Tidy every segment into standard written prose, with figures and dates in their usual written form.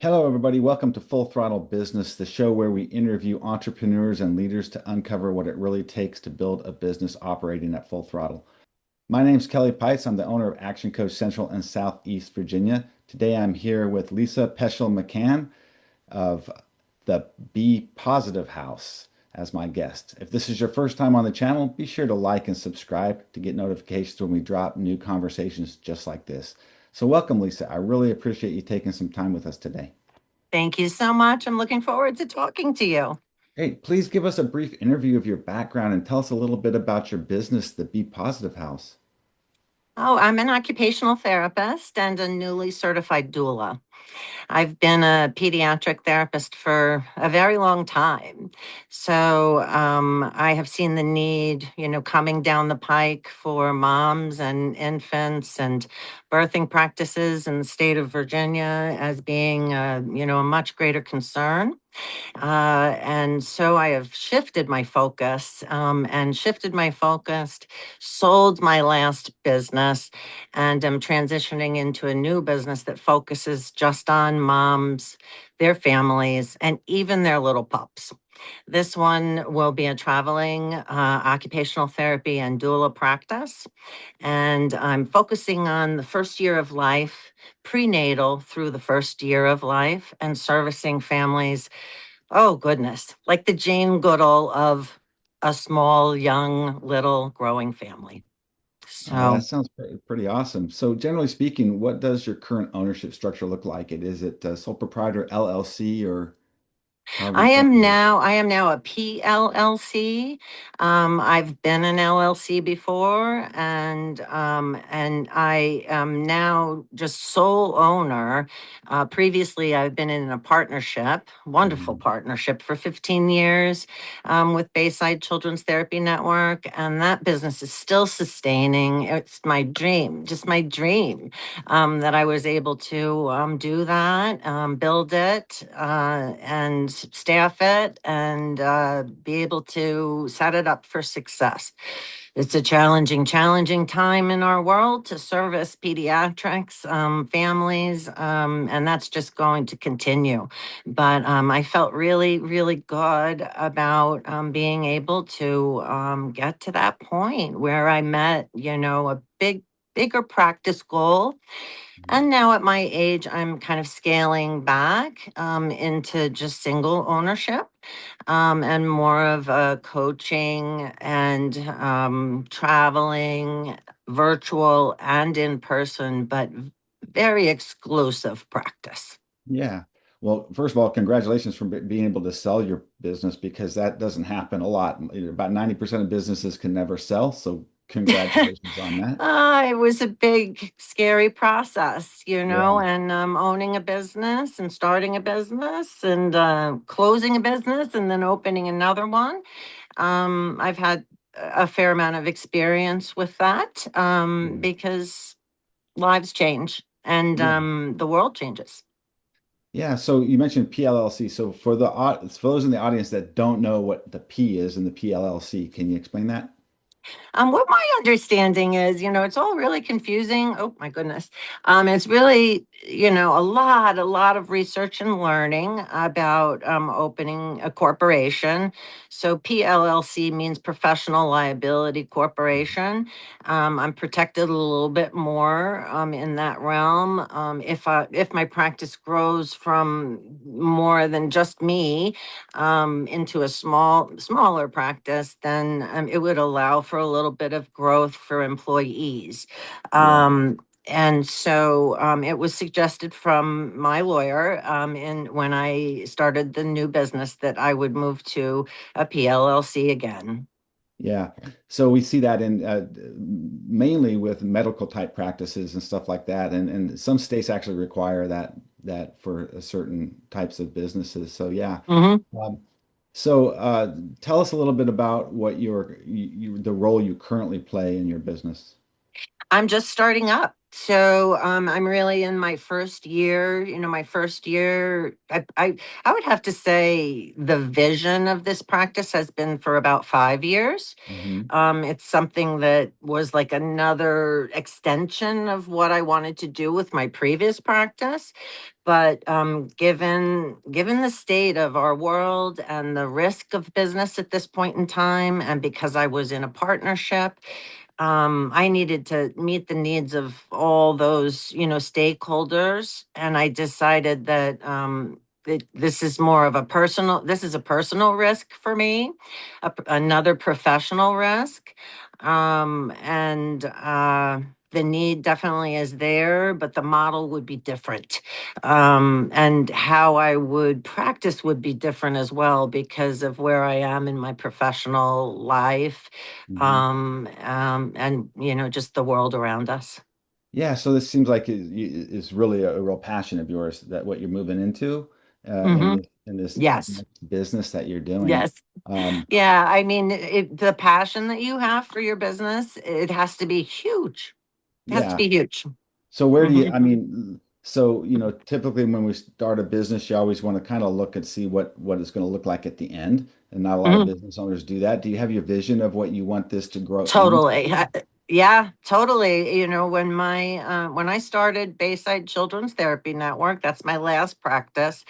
Hello, everybody. Welcome to Full Throttle Business, the show where we interview entrepreneurs and leaders to uncover what it really takes to build a business operating at full throttle. My name's Kelly Pites. I'm the owner of Action Coach Central and Southeast Virginia. Today, I'm here with Lisa Peschel McCann of the PAWSitive House as my guest. If this is your first time on the channel, be sure to like and subscribe to get notifications when we drop new conversations just like this. So welcome, Lisa. I really appreciate you taking some time with us today. Thank you so much. I'm looking forward to talking to you. Hey, please give us a brief interview of your background and tell us a little bit about your business, the PAWSitive House. Oh, I'm an occupational therapist and a newly certified doula. I've been a pediatric therapist for a very long time. So I have seen the need, coming down the pike for moms and infants and birthing practices in the state of Virginia as being, a much greater concern. And so I have shifted my focus sold my last business, and am transitioning into a new business that focuses just on moms, their families, and even their little pups. This one will be a traveling occupational therapy and doula practice. And I'm focusing on the first year of life, prenatal through the first year of life, and servicing families. Oh, goodness. Like the Jane Goodall of a small, young, little growing family. Oh, that So sounds pretty awesome. So, generally speaking, what does your current ownership structure look like? Is it sole proprietor LLC or however you classify it? I am now a PLLC. I've been an LLC before, and I am now just sole owner. Previously, I've been in a partnership, wonderful Mhm. partnership for 15 years, with Bayside Children's Therapy Network, and that business is still sustaining. It's my dream, just my dream, that I was able to do that, build it, and staff it, and be able to set it up for success. It's a challenging time in our world to service pediatrics families, and that's just going to continue. But I felt really good about being able to get to that point where I met, a bigger practice goal. And now at my age, I'm kind of scaling back into just single ownership, and more of a coaching and traveling, virtual and in person, but very exclusive practice. Yeah. Well, first of all, congratulations for being able to sell your business because that doesn't happen a lot. About 90% of businesses can never sell. So, congratulations on that. It was a big, scary process, Yeah. and owning a business and starting a business and closing a business and then opening another one. I've had a fair amount of experience with that, Yeah. because lives change and Yeah. the world changes. Yeah, so you mentioned PLLC. So for those in the audience that don't know what the P is in the PLLC, can you explain that? What my understanding is, it's all really confusing. Oh my goodness. It's really, a lot of research and learning about opening a corporation. So PLLC means Professional Liability Corporation. I'm protected a little bit more in that realm. If my practice grows from more than just me, into a smaller practice, then it would allow for a little bit of growth for employees. Yeah. And so it was suggested from my lawyer, when I started the new business, that I would move to a PLLC again. Yeah. So we see that in mainly with medical type practices and stuff like that. And some states actually require that for certain types of businesses. So yeah. Mhm. Um, so tell us a little bit about what the role you currently play in your business. I'm just starting up. So I'm really in my first year. My first year, I would have to say the vision of this practice has been for about 5 years. Hmm. It's something that was like another extension of what I wanted to do with my previous practice. But given the state of our world and the risk of business at this point in time, and because I was in a partnership, I needed to meet the needs of all those, stakeholders, and I decided that this is more of a personal. This is a personal risk for me, another professional risk, and the need definitely is there, but the model would be different, and how I would practice would be different as well because of where I am in my professional life, Hmm. and just the world around us. Yeah, so this seems like is really a real passion of yours, that what you're moving into Hmm. in this Yes, next business that you're doing. yes, Um, yeah. I mean, the passion that you have for your business, it has to be huge. It has to yeah. be huge. So where do you, Hmm. I mean, so typically when we start a business, you always want to kind of look and see what it's going to look like at the end, and not a lot of Hmm. business owners do that. Do you have your vision of what you want this to grow Totally. into? Yeah, totally. When I started Bayside Children's Therapy Network, that's my last practice.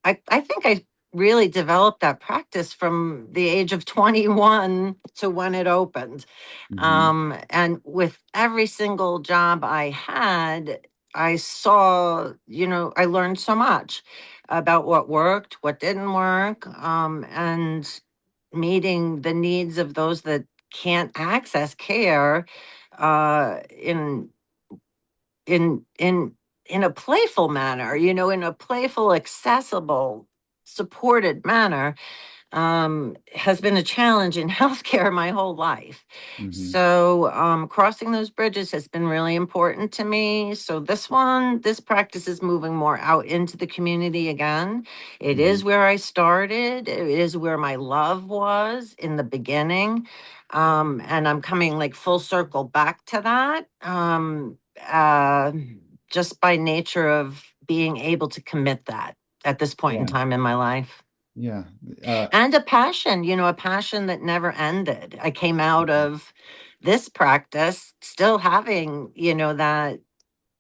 I think I really developed that practice from the age of 21 to when it opened. Hmm. And with every single job I had, I saw, I learned so much about what worked, what didn't work, and meeting the needs of those that can't access care uh, in in in a playful manner, in a playful, accessible, supported manner, has been a challenge in healthcare my whole life. Hmm. So, crossing those bridges has been really important to me. So, this practice is moving more out into the community again. It Hmm. is where I started, it is where my love was in the beginning. And I'm coming like full circle back to that. Just by nature of being able to commit that at this point in Yeah, time in my life. yeah. Uh, And a passion that never ended. I came out of this practice still having, that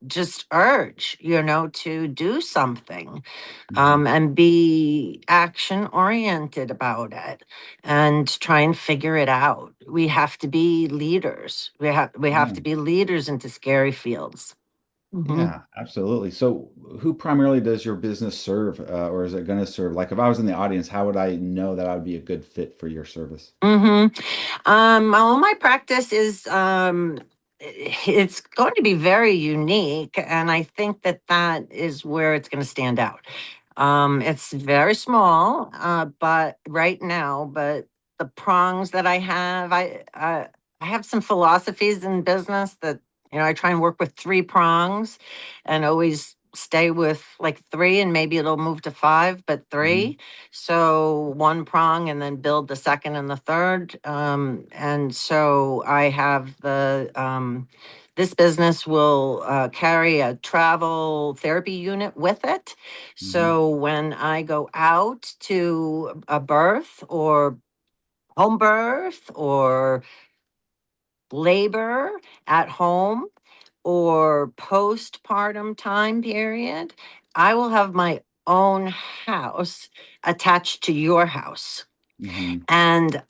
just urge, to do something, mhm. and be action oriented about it and try and figure it out. We have to be leaders. We have Yeah, to be leaders into scary fields. Hmm. yeah, absolutely. So, who primarily does your business serve, or is it going to serve? Like, if I was in the audience, how would I know that I would be a good fit for your service? Hmm. Well, my practice is it's going to be very unique, and I think that that is where it's going to stand out. It's very small, but right now, but the prongs that I have, I have some philosophies in business that I try and work with three prongs, and always stay with like three, and maybe it'll move to five, but Hmm. three. So one prong and then build the second and the third. And so I have this business will carry a travel therapy unit with it. Hmm. So when I go out to a birth or home birth or labor at home or postpartum time period, I will have my own house attached to your house. Hmm. And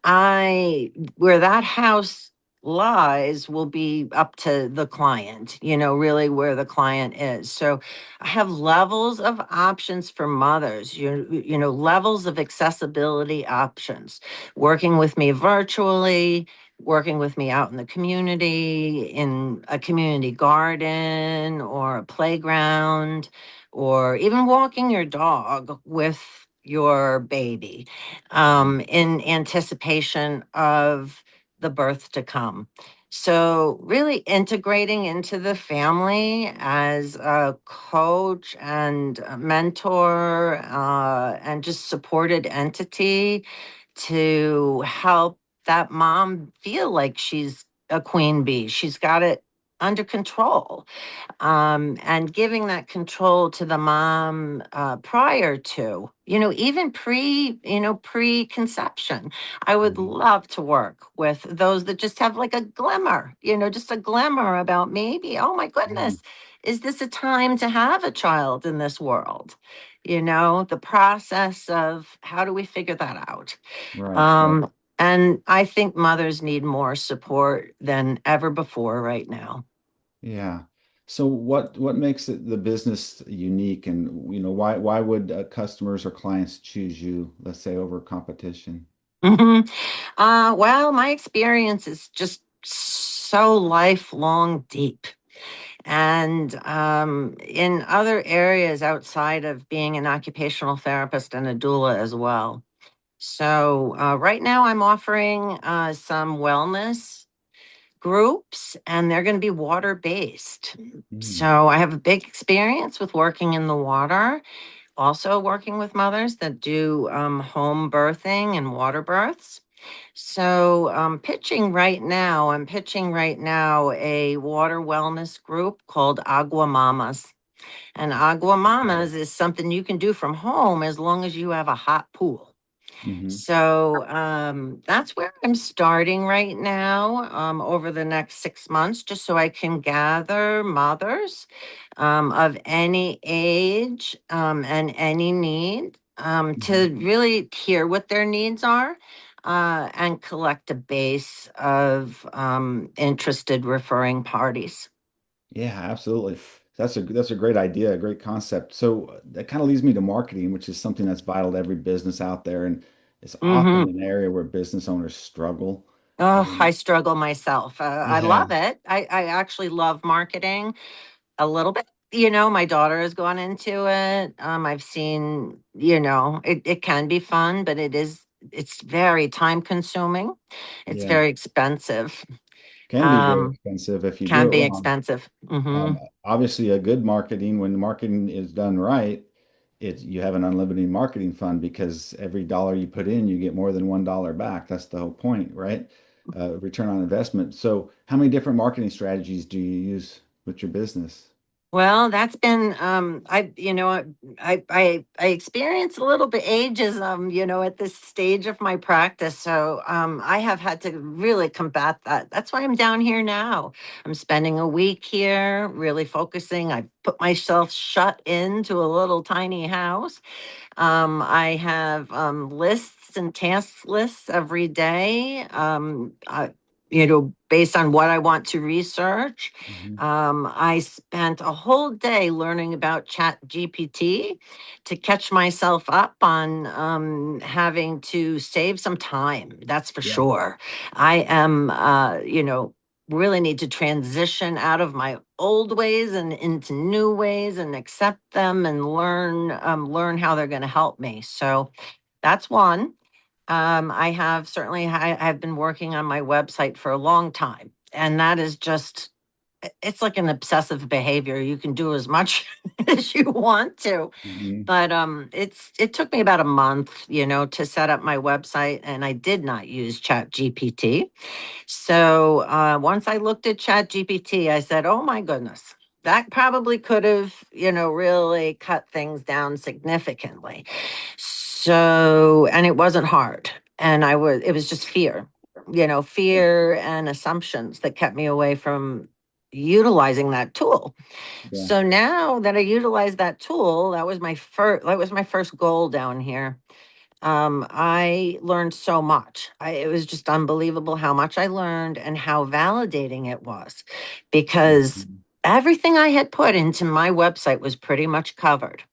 where that house lies will be up to the client, really where the client is. So I have levels of options for mothers, levels of accessibility options, working with me virtually, working with me out in the community, in a community garden or a playground, or even walking your dog with your baby, in anticipation of the birth to come. So, really integrating into the family as a coach and a mentor, and just supported entity to help that mom feel like she's a queen bee. She's got it under control, and giving that control to the mom prior to, even preconception. I would Mhm. love to work with those that just have like a glimmer, just a glimmer about maybe, oh my Yeah. goodness, is this a time to have a child in this world? The process of how do we figure that out? Right, right. Um, and I think mothers need more support than ever before right now. Yeah. So what makes the business unique, and why would customers or clients choose you, let's say, over competition? hmm well, my experience is just so lifelong deep. And in other areas outside of being an occupational therapist and a doula as well. So right now I'm offering some wellness groups, and they're going to be water based. Mm, So I have a big experience with working in the water, also working with mothers that do home birthing and water births. So I'm pitching right now a water wellness group called Agua Mamas. And Agua right. Mamas is something you can do from home as long as you have a hot pool. Hmm. So that's where I'm starting right now over the next 6 months, just so I can gather mothers of any age and any need Hmm. to really hear what their needs are and collect a base of interested referring parties. Yeah, absolutely. That's a great idea, a great concept. So that kind of leads me to marketing, which is something that's vital to every business out there, and it's often hmm an area where business owners struggle. Oh, I Um, struggle myself. I yeah, love it. I actually love marketing a little bit. My daughter has gone into it. I've seen, it can be fun, but it's very time consuming. It's yeah, very expensive. can be very Um, expensive if you do can it be wrong. expensive. Obviously, a good marketing, when marketing is done right, you have an unlimited marketing fund because every dollar you put in, you get more than $1 back. That's the whole point, right? Return on investment. So, how many different marketing strategies do you use with your business? Well, that's been I experience a little bit ageism, at this stage of my practice. So I have had to really combat that. That's why I'm down here now. I'm spending a week here, really focusing. I put myself shut into a little tiny house. I have lists and task lists every day, based on what I want to research. Hmm. I spent a whole day learning about Chat GPT to catch myself up on having to save some time. That's for Yeah. sure. I am, really need to transition out of my old ways and into new ways and accept them and learn how they're going to help me. So that's one. I have been working on my website for a long time, and that is just it's like an obsessive behavior. You can do as much as you want to, Hmm. but it took me about a month, to set up my website, and I did not use Chat GPT. So once I looked at Chat GPT, I said, "Oh my goodness, that probably could have, really cut things down significantly." So, and it wasn't hard, and it was just fear, Yeah. fear and assumptions that kept me away from utilizing that tool. Yeah. So now that I utilize that tool, that was my first goal down here. I learned so much. It was just unbelievable how much I learned and how validating it was, because Mhm. everything I had put into my website was pretty much covered.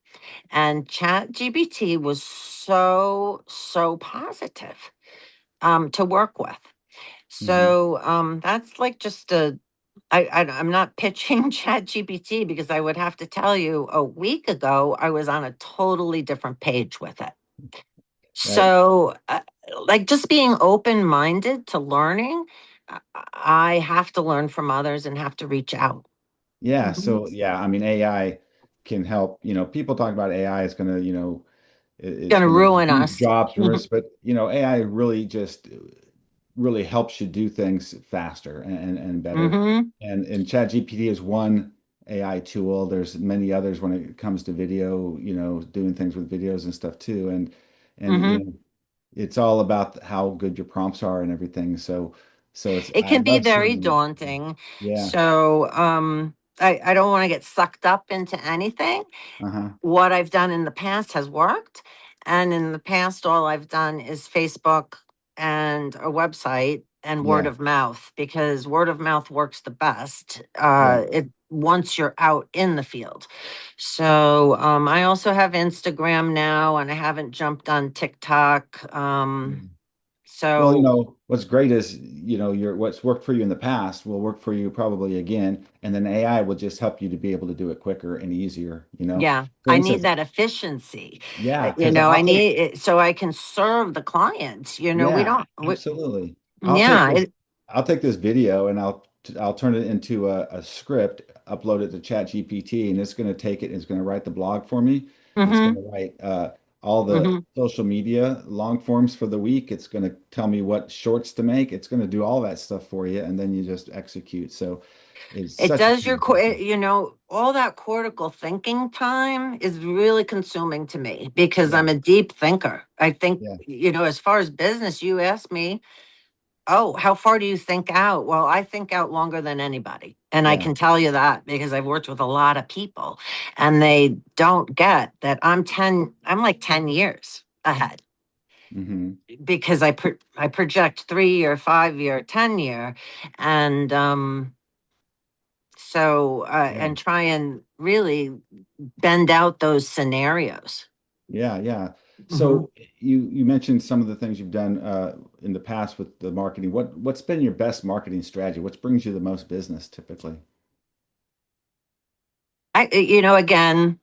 And Chat GPT was so positive to work with. Mhm. So that's like just I'm not pitching Chat GPT, because I would have to tell you a week ago I was on a totally different page with it. Right. So, like, just being open minded to learning, I have to learn from others and have to reach out. Yeah. Mhm. So, yeah, I mean, AI can help. People talk about AI is going to, it's Gonna going to ruin reduce us. jobs Mhm. risk, but, AI really just really helps you do things faster and better. Mm-hmm. And ChatGPT is one AI tool. There's many others when it comes to video, doing things with videos and stuff too. And Mm-hmm. it's all about how good your prompts are and everything. So it's It I can be love very seeing. daunting. Yeah. So I don't want to get sucked up into anything. Uh-huh. What I've done in the past has worked. And in the past, all I've done is Facebook and a website and word Yeah. of mouth because word of mouth works the best. Yeah. It once you're out in the field. So I also have Instagram now, and I haven't jumped on TikTok. Yeah. Well, So what's great is, what's worked for you in the past will work for you probably again, and then AI will just help you to be able to do it quicker and easier. yeah, For I need instance, that efficiency. yeah, You because know, I I'll take, need it so I can serve the clients. We yeah, don't. absolutely. I'll take Yeah, this, I'll take this video and I'll turn it into a script, upload it to ChatGPT, and it's going to take it and it's going to write the blog for me. It's going mm-hmm, to write all the mm-hmm. social media long forms for the week. It's going to tell me what shorts to make. It's going to do all that stuff for you, and then you just execute. So it's It such a does powerful tool. all that cortical thinking time is really consuming to me because Yeah, I'm a deep thinker. I think, yeah, as far as business, you asked me, oh, how far do you think out? Well, I think out longer than anybody. And I yeah. can tell you that because I've worked with a lot of people and they don't get that I'm like 10 years ahead Hmm. because I project 3 year, 5 year, 10 year. And, Yeah. and try and really bend out those scenarios. Yeah, yeah. Mhm. So you mentioned some of the things you've done in the past with the marketing. What's been your best marketing strategy? What brings you the most business typically? Again,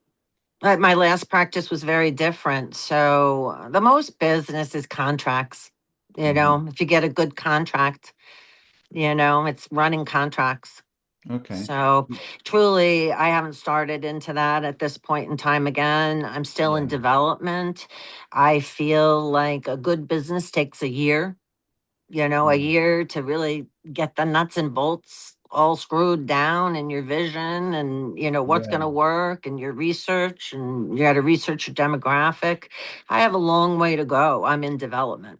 my last practice was very different. So the most business is contracts. Hmm. If you get a good contract, it's running contracts. Okay. So truly, I haven't started into that at this point in time again. I'm still in Yeah. development. I feel like a good business takes a year, a Yeah. year to really get the nuts and bolts all screwed down and your vision and what's going Yeah. to work and your research and you got to research your demographic. I have a long way to go. I'm in development.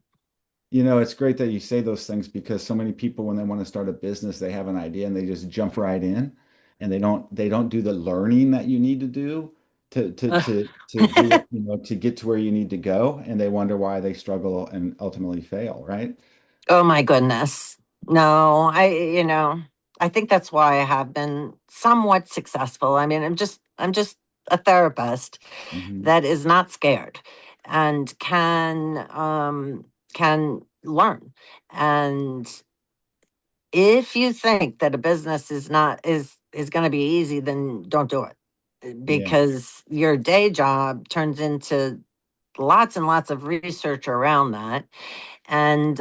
It's great that you say those things because so many people, when they want to start a business, they have an idea and they just jump right in, and they don't do the learning that you need to do to do it, to get to where you need to go, and they wonder why they struggle and ultimately fail, right? Oh my goodness. No, I think that's why I have been somewhat successful. I mean, I'm just a therapist Hmm. that is not scared and can learn. And if you think that a business is going to be easy, then don't do it Yeah. because your day job turns into lots and lots of research around that and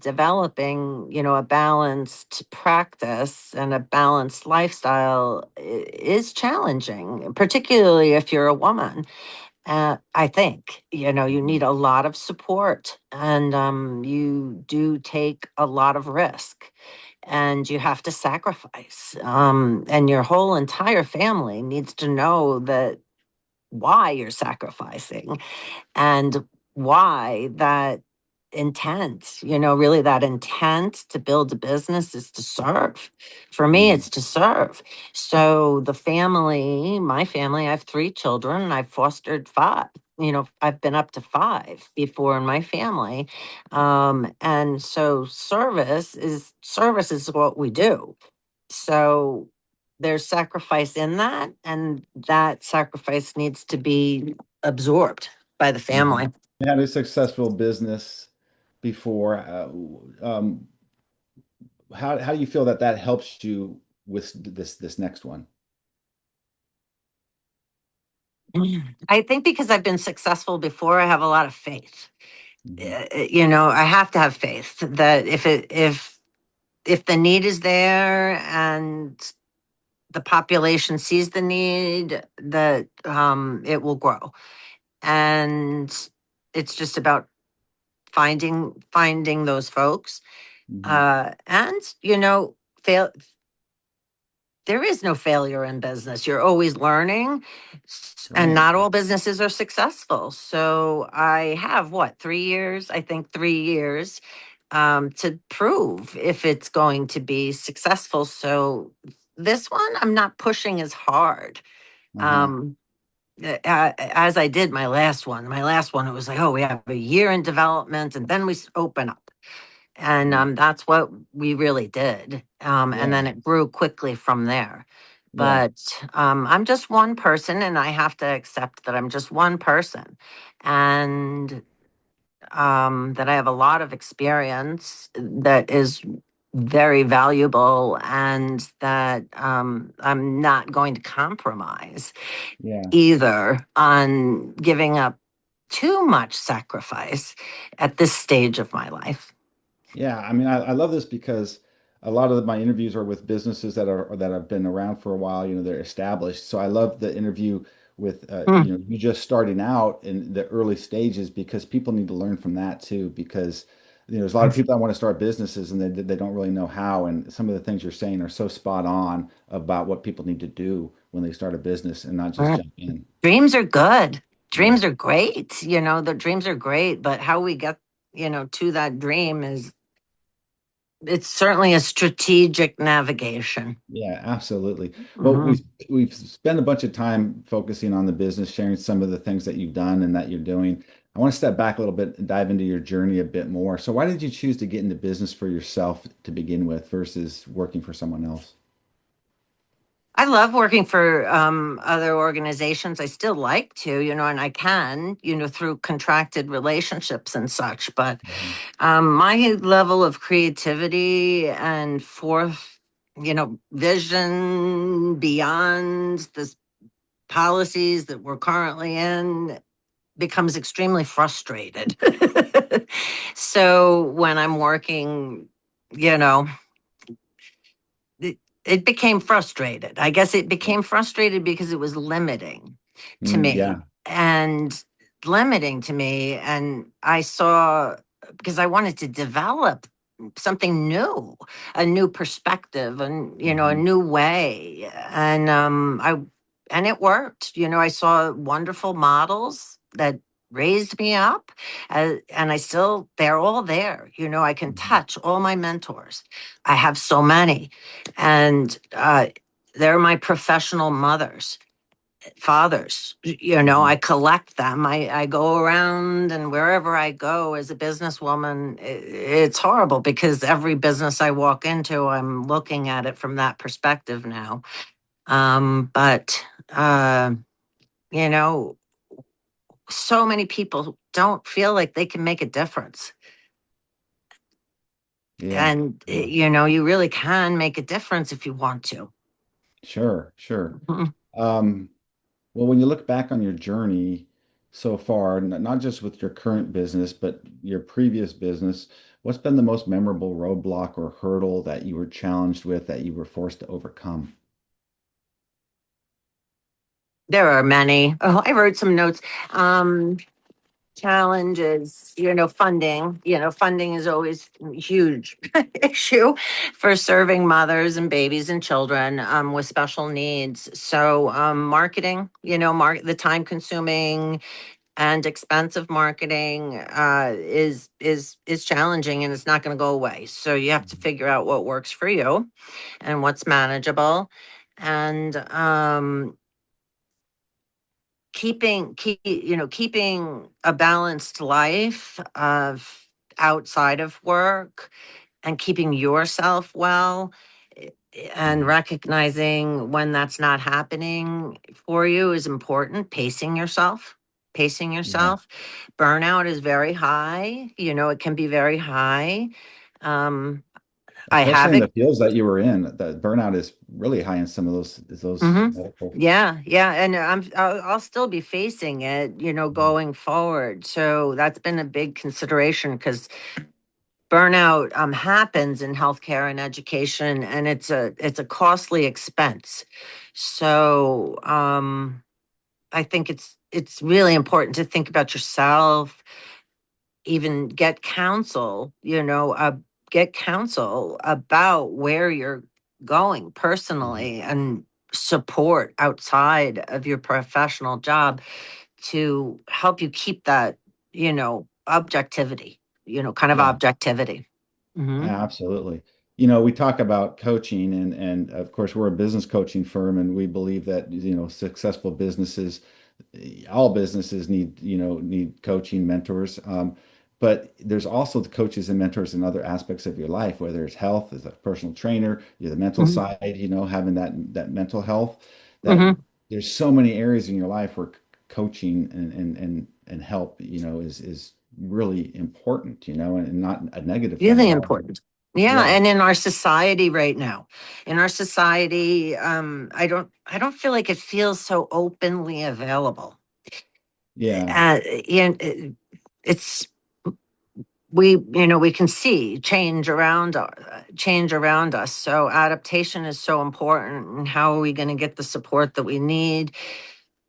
developing a balanced practice and a balanced lifestyle is challenging, particularly if you're a woman. I think you need Mhm. a lot of support and you do take a lot of risk and you have to sacrifice and your whole entire family needs to know that why you're sacrificing and why that intent, really that intent to build a business is to serve. For me, Mhm. it's to serve. So my family, I have 3 children and I've fostered 5. I've been up to 5 before in my family. And so service is what we do. So there's sacrifice in that, and that sacrifice needs to be absorbed by the Mhm. family. You had a successful business before. How do you feel that helps you with this next one? I think because I've been successful before, I have a lot of faith. Hmm. I have to have faith that if the need is there and the population sees the need, that it will grow. And it's just about finding those folks. Hmm. And fail there is no failure in business. You're always learning, and Right. not all businesses are successful. So I have what, 3 years? I think 3 years to prove if it's going to be successful. So this one, I'm not pushing as hard. Uh-huh. Um, as I did my last one. My last one, it was like, oh, we have a year in development and then we open up. And Yeah. that's what we really did. And Yeah. then it grew quickly from there. Yeah. But I'm just one person, and I have to accept that I'm just one person, and that I have a lot of experience that is very valuable, and that I'm not going to compromise Yeah. either on giving up too much sacrifice at this stage of my life. Yeah, I mean, I love this because a lot of my interviews are with businesses that have been around for a while. They're established. So I love the interview with Mm. you just starting out in the early stages because people need to learn from that too. Because there's a lot of people that want to start businesses and they don't really know how. And some of the things you're saying are so spot on about what people need to do when they start a business and not just Uh, jump in. Dreams are good. Yeah. Dreams are great. The dreams are great, but how we get, to that dream is it's certainly a strategic navigation. Yeah, absolutely. Well, Hmm. we've spent a bunch of time focusing on the business, sharing some of the things that you've done and that you're doing. I want to step back a little bit and dive into your journey a bit more. So, why did you choose to get into business for yourself to begin with versus working for someone else? I love working for other organizations. I still like to, and I can, through contracted relationships and such. But Mhm. my level of creativity and vision beyond the policies that we're currently in becomes extremely frustrated. So when I'm working, you know, it became frustrated. I guess it Yeah. became frustrated because it was limiting to Mm, me yeah. and limiting to me. And I saw, because I wanted to develop something new, a new perspective, and a Mhm. new way. And it worked. I saw wonderful models that raised me up, and they're all there. I can Mhm. touch all my mentors. I have so many, and they're my professional mothers, fathers. I Mhm. collect them. I go around, and wherever I go as a businesswoman, it's horrible because every business I walk into, I'm looking at it from that perspective now. But you know, so many people don't feel like they can make a difference. Yeah. And, Yeah. you really can make a difference if you want to. Sure. Sure. Mhm. Um, well, when you look back on your journey so far, not just with your current business, but your previous business, what's been the most memorable roadblock or hurdle that you were challenged with that you were forced to overcome? There are many. Oh, I wrote some notes. Um, Challenges, funding. Funding is always a huge issue for serving mothers and babies and children with special needs. So, marketing, the time consuming and expensive marketing is challenging, and it's not going to go away. So you have to Mhm. figure out what works for you and what's manageable, and keeping a balanced life of outside of work, and keeping yourself well, and Mhm. recognizing when that's not happening for you is important. Pacing Yeah. yourself. Burnout is very high. It can be very high. um I Especially have in it. the fields that you were in, the burnout is really high in some of those Hmm. medical. Yeah, and I'll still be facing it, Mhm. going forward. So that's been a big consideration, because burnout happens in healthcare and education, and it's a costly expense. So I think it's really important to think about yourself, even get counsel about where you're going Mhm. personally, and support outside of your professional job to help you keep that, objectivity, kind of Yeah. objectivity. Hmm. Yeah, absolutely. We talk about coaching and of course we're a business coaching firm and we believe that, successful businesses, all businesses need coaching mentors. But there's also the coaches and mentors in other aspects of your life, whether it's health as a personal trainer, you're the mental Hmm. side, having that mental health, that Hmm. there's so many areas in your life where coaching and help, is really important, and not a negative thing Really at all. important. Yeah, Yeah. and in our society right now, I don't feel like it feels so openly available. Yeah. Uh, and it's we can see change around us. So adaptation is so important. And how are we going to get the support that we need,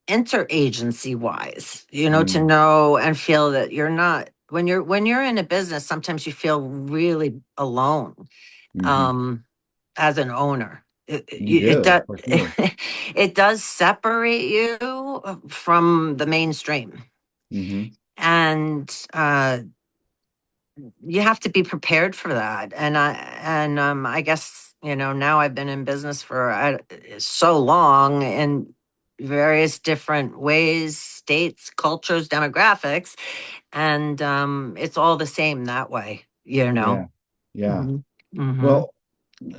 interagency wise? To Mm, know and feel that you're not, when you're in a business. Sometimes you feel really alone, hmm. um, as an owner. You It do, does. for sure. It does separate you from the mainstream, Hmm. and you have to be prepared for that. And I guess now I've been in business for so long in various different ways, states, cultures, demographics, and it's all the same that way. Yeah. Yeah. Hmm. Hmm. Well,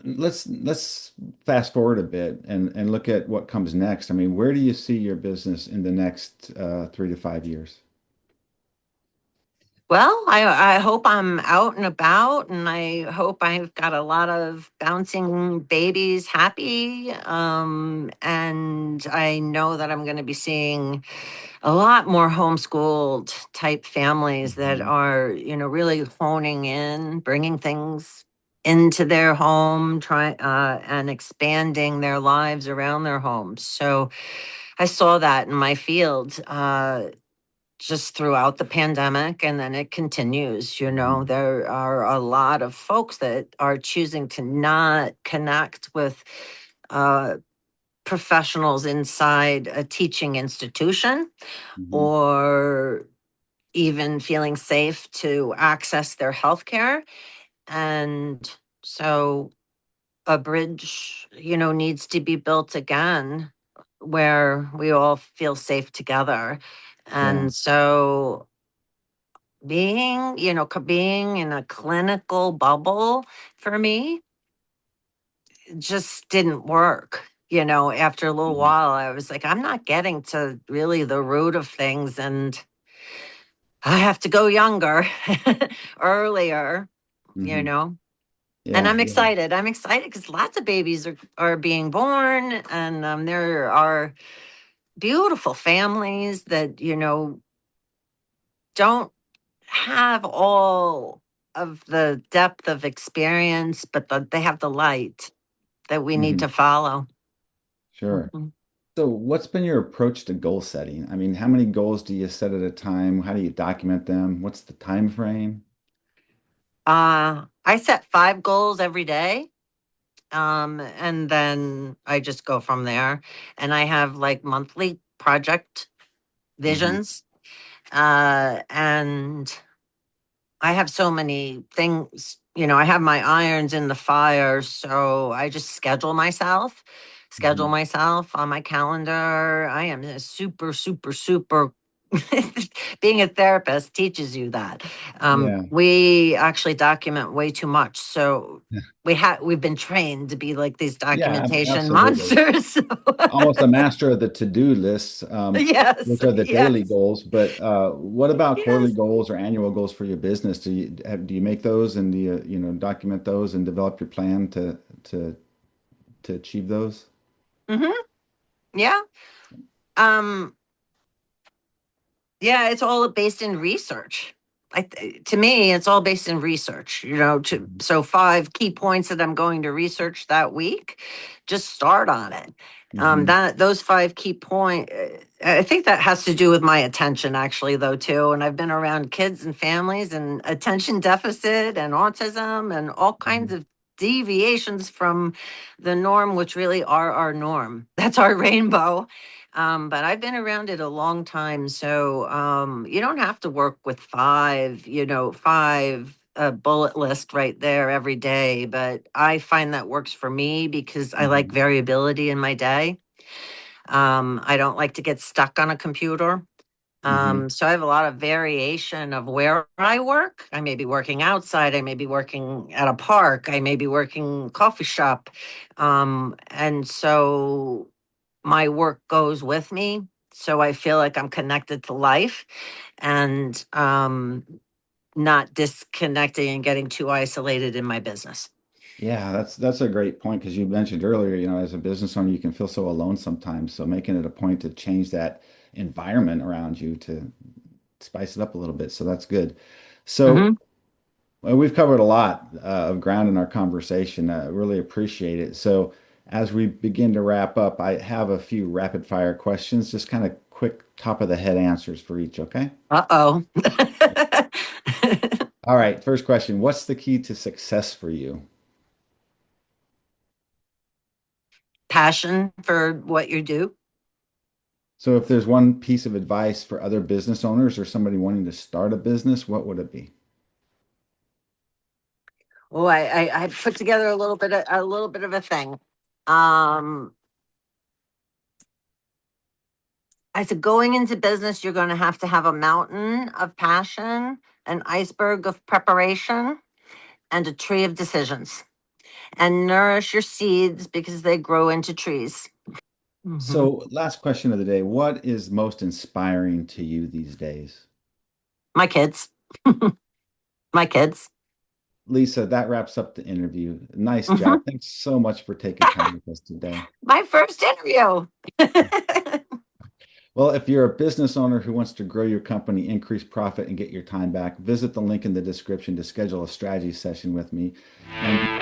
let's fast forward a bit and look at what comes next. I mean, where do you see your business in the next 3 to 5 years? Well, I hope I'm out and about, and I hope I've got a lot of bouncing babies happy. And I know that I'm going to be seeing a lot more homeschooled type families that Hmm. are, really honing in, bringing things into their home, and expanding their lives around their homes. So I saw that in my field. Just throughout the pandemic, and then it continues. Hmm. There are a lot of folks that are choosing to not connect with uh, professionals inside a teaching institution, Hmm. or even feeling safe to access their health care. And so a bridge, needs to be built again, where we all feel safe together. Yeah. And so being in a clinical bubble for me just didn't work. After a little Hmm. while, I was like, I'm not getting to really the root of things, and I have to go younger, earlier, you Hmm. know. And Yeah. I'm Yeah. excited. I'm excited because lots of babies are being born, and there are beautiful families that, don't have all of the depth of experience, but they have the light that we need Hmm. to follow. Sure. Mhm. So, what's been your approach to goal setting? I mean, how many goals do you set at a time? How do you document them? What's the time frame? I set 5 goals every day. And then I just go from there. And I have like monthly project Hmm. visions. And I have so many things, I have my irons in the fire. So I just schedule Hmm. myself on my calendar. I am a super, super, super. Being a therapist teaches you that. Yeah. We actually document way too much. So we've been trained to be like these Yeah, documentation absolutely. monsters. Almost a master of the to-do lists, Yes, which are the daily yes, goals. But what about quarterly yes. goals or annual goals for your business? Do you make those and do you document those and develop your plan to achieve those? Hmm. Yeah. Um, Yeah, it's all based in research. To me, it's all based in research. Mhm. So 5 key points that I'm going to research that week. Just start on it. Mhm. Those 5 key points. I think that has to do with my attention, actually, though, too. And I've been around kids and families and attention deficit and autism and all kinds Mhm. of deviations from the norm, which really are our norm. That's our rainbow. But I've been around it a long time. So you don't have to work with five bullet list right there every day. But I find that works for me because I like Mhm. variability in my day. I don't like to get stuck on a computer. Mhm. So I have a lot of variation of where I work. I may be working outside. I may be working at a park. I may be working coffee shop. And so my work goes with me. So I feel like I'm connected to life and not disconnecting and getting too isolated in my business. Yeah, that's a great point because you mentioned earlier, as a business owner, you can feel so alone sometimes. So making it a point to change that environment around you to spice it up a little bit. So that's good. So Hmm. we've covered a lot of ground in our conversation. I really appreciate it. So as we begin to wrap up, I have a few rapid fire questions, just kind of quick top of the head answers for each, okay? Uh-oh. All right, first question. What's the key to success for you? Passion for what you do. So if there's one piece of advice for other business owners or somebody wanting to start a business, what would it be? Oh, I put together a little bit of a thing. Um, I said going into business, you're going to have a mountain of passion, an iceberg of preparation, and a tree of decisions. And nourish your seeds because they grow into trees. Hmm. So last question of the day. What is most inspiring to you these days? My kids, my kids. Lisa, that wraps up the interview. Nice job. Hmm. Thanks so much for taking time with us today. My first interview. Well, if you're a business owner who wants to grow your company, increase profit, and get your time back, visit the link in the description to schedule a strategy session with me. And